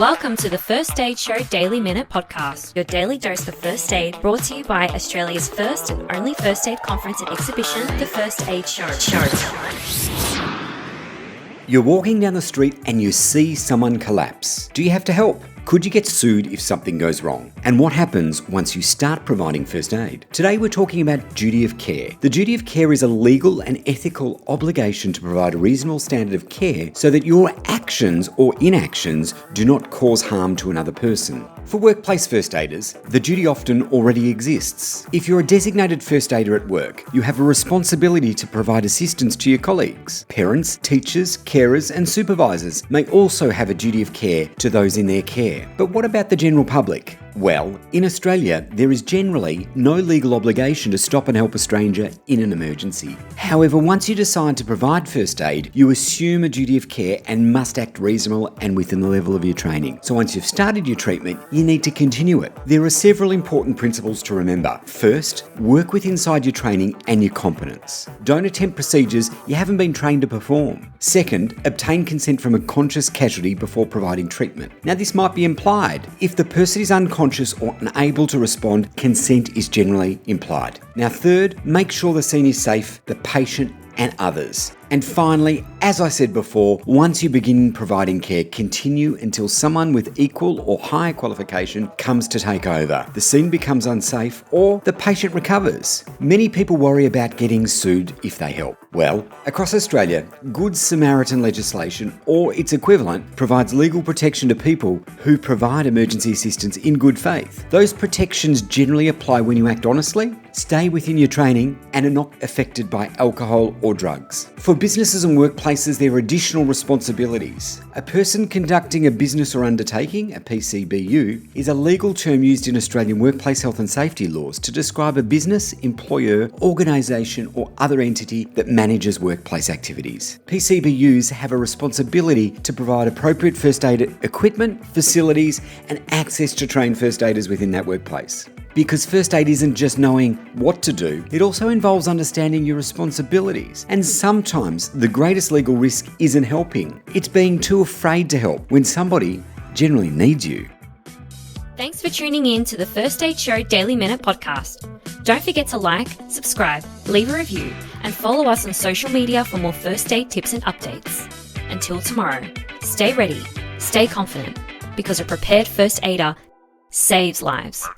Welcome to the First Aid Show Daily Minute Podcast, your daily dose of first aid, brought to you by Australia's first and only first aid conference and exhibition, the First Aid Show. You're walking down the street and you see someone collapse. Do you have to help? Could you get sued if something goes wrong? And what happens once you start providing first aid? Today we're talking about duty of care. The duty of care is a legal and ethical obligation to provide a reasonable standard of care so that your actions or inactions do not cause harm to another person. For workplace first aiders, the duty often already exists. If you're a designated first aider at work, you have a responsibility to provide assistance to your colleagues. Parents, teachers, carers and supervisors may also have a duty of care to those in their care. But what about the general public? Well, in Australia, there is generally no legal obligation to stop and help a stranger in an emergency. However, once you decide to provide first aid, you assume a duty of care and must act reasonable and within the level of your training. So once you've started your treatment, you need to continue it. There are several important principles to remember. First, work with inside your training and your competence. Don't attempt procedures you haven't been trained to perform. Second, obtain consent from a conscious casualty before providing treatment. Now, this might be implied. If the person is unconscious or unable to respond, consent is generally implied. Now, third, make sure the scene is safe, the patient and others. And finally, as I said before, once you begin providing care, continue until someone with equal or higher qualification comes to take over. The scene becomes unsafe or the patient recovers. Many people worry about getting sued if they help. Well, across Australia, Good Samaritan legislation or its equivalent provides legal protection to people who provide emergency assistance in good faith. Those protections generally apply when you act honestly, stay within your training, and are not affected by alcohol or drugs. For businesses and workplaces, there are additional responsibilities. A person conducting a business or undertaking, a PCBU, is a legal term used in Australian workplace health and safety laws to describe a business, employer, organisation or other entity that manages workplace activities. PCBUs have a responsibility to provide appropriate first aid equipment, facilities and access to trained first aiders within that workplace. Because first aid isn't just knowing what to do, it also involves understanding your responsibilities. And sometimes the greatest legal risk isn't helping. It's being too afraid to help when somebody generally needs you. Thanks for tuning in to the First Aid Show Daily Minute Podcast. Don't forget to like, subscribe, leave a review, and follow us on social media for more first aid tips and updates. Until tomorrow, stay ready, stay confident, because a prepared first aider saves lives.